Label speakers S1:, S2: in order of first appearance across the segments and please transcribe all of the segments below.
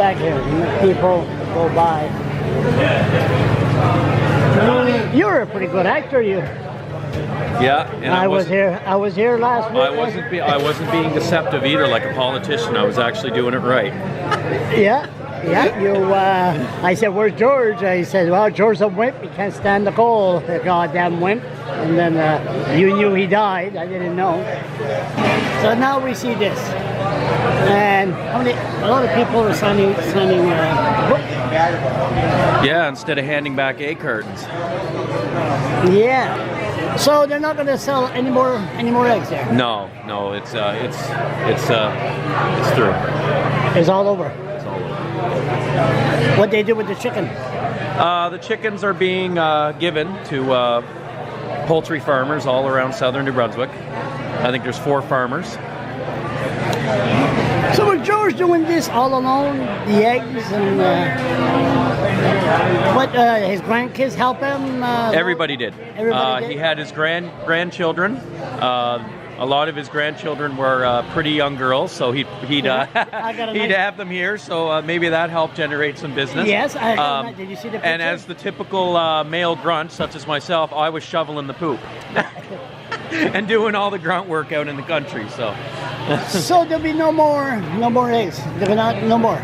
S1: back here. People go by. You're a pretty good actor, you.
S2: Yeah, and
S1: I was here last week.
S2: I wasn't being deceptive either, like a politician. I was actually doing it right.
S1: Yeah. You. I said, "Where's George?" He said, "Well, George's a wimp. He can't stand the cold. The goddamn wimp." And then you knew he died. I didn't know. So now we see this, and a lot of people are signing books.
S2: Yeah, instead of handing back egg cartons.
S1: Yeah. So they're not going to sell any more eggs there.
S2: No, it's through.
S1: It's all over.
S2: It's all over.
S1: What they do with the chicken?
S2: The chickens are being given to poultry farmers all around southern New Brunswick. I think there's 4 farmers.
S1: So was George doing this all alone? The eggs and his grandkids help him?
S2: Everybody did.
S1: Everybody did?
S2: He had his grandchildren. A lot of his grandchildren were pretty young girls, so he'd have them here. So maybe that helped generate some business.
S1: Yes, did you see the picture?
S2: And as the typical male grunt, such as myself, I was shoveling the poop and doing all the grunt work out in the country. So.
S1: So there'll be no more eggs. No more.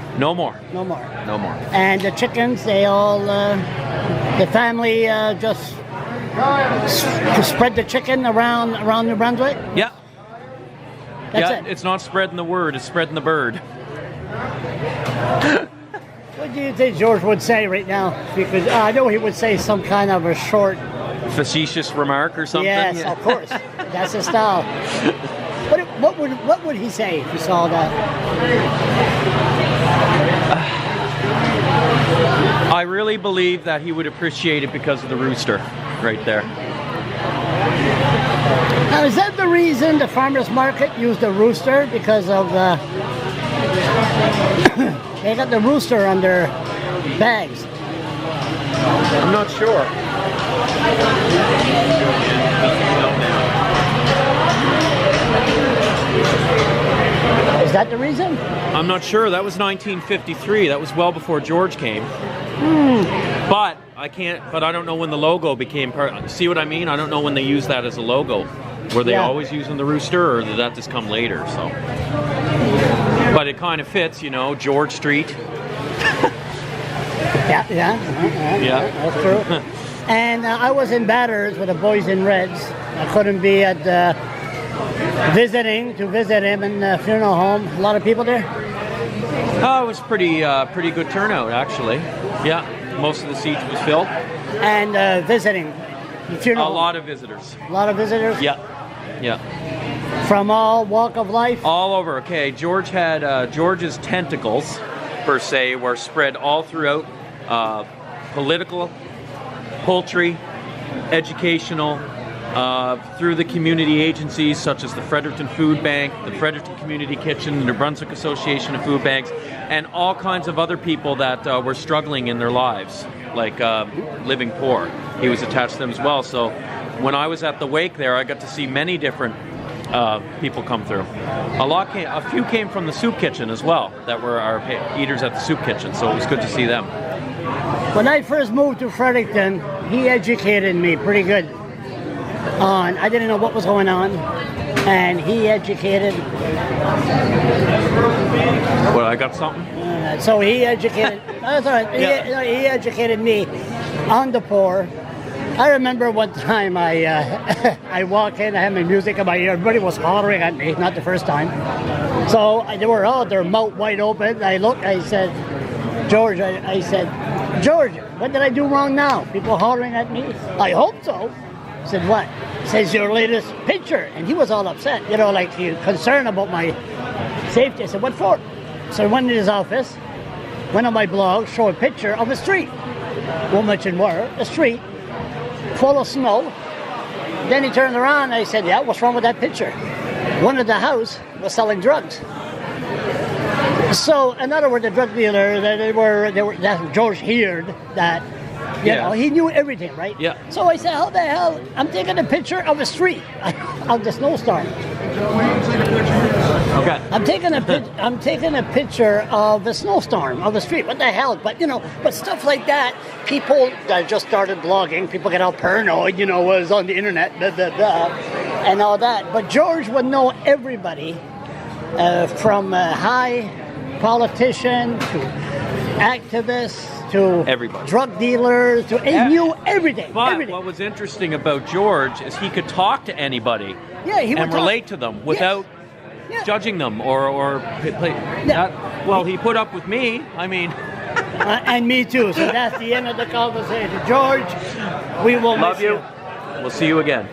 S1: And the chickens, they all, the family just spread the chicken around New Brunswick.
S2: Yeah.
S1: That's it.
S2: It's not spreading the word; it's spreading the bird.
S1: What do you think George would say right now? Because I know he would say some kind of a short,
S2: facetious remark or something.
S1: Yes, of course. That's his style. What would he say if he saw that?
S2: I really believe that he would appreciate it because of the rooster right there.
S1: Now, is that the reason the farmers market used the rooster? Because of they got the rooster on their bags.
S2: I'm not sure.
S1: Is that the reason?
S2: I'm not sure. That was 1953. That was well before George came. But I don't know when the logo became part. See what I mean? I don't know when they used that as a logo. Were they always using the rooster, or did that just come later? So, but it kind of fits, George Street.
S1: Yeah. That's true. And I was in Batters with the Boys in Reds. I couldn't be at visit him in the funeral home. A lot of people there.
S2: Oh, it was pretty good turnout actually. Yeah, most of the seats was filled.
S1: And visiting the funeral home.
S2: A lot of visitors.
S1: A lot of visitors.
S2: Yeah.
S1: From all walk of life.
S2: All over. Okay, George had George's tentacles, per se, were spread all throughout. Political, poultry, educational, through the community agencies such as the Fredericton Food Bank, the Fredericton Community Kitchen, the New Brunswick Association of Food Banks, and all kinds of other people that were struggling in their lives, like living poor. He was attached to them as well. So when I was at the wake there, I got to see many different people come through. A few came from the soup kitchen as well, that were our eaters at the soup kitchen, so it was good to see them.
S1: When I first moved to Fredericton, he educated me pretty good on, I didn't know what was going on, and he educated.
S2: Well, I got something?
S1: So he educated, that's all right, he educated me on the poor. I remember one time I walked in, I had my music in my ear, everybody was hollering at me, not the first time. So they were all, their mouth wide open. I looked, I said, George, I said, George, what did I do wrong now? People hollering at me? I hope so. I said, what? He says, your latest picture. And he was all upset, like he was concerned about my safety. I said, what for? So I went in his office, went on my blog, showed a picture of a street. Won't mention where, a street, full of snow. Then he turned around and I said, yeah, what's wrong with that picture? One of the house was selling drugs. So, in other words, the drug dealer, that George heard that, he knew everything, right?
S2: Yeah.
S1: So I said, how the hell? I'm taking a picture of a street of the snowstorm.
S2: Okay.
S1: I'm taking a picture of a snowstorm of the street. What the hell? But but stuff like that. People that just started blogging. People get all paranoid. Was on the internet, blah, blah, blah, and all that. But George would know everybody, from high politician to activists to
S2: everybody,
S1: drug dealers. He knew everything.
S2: But
S1: everything.
S2: what was interesting about George is he could talk to anybody.
S1: Yeah, he would
S2: and relate to them without.
S1: Yes.
S2: Judging them or he put up with me. I mean,
S1: and me too. So that's the end of the conversation. George, we will
S2: love
S1: miss
S2: you. We'll see you again.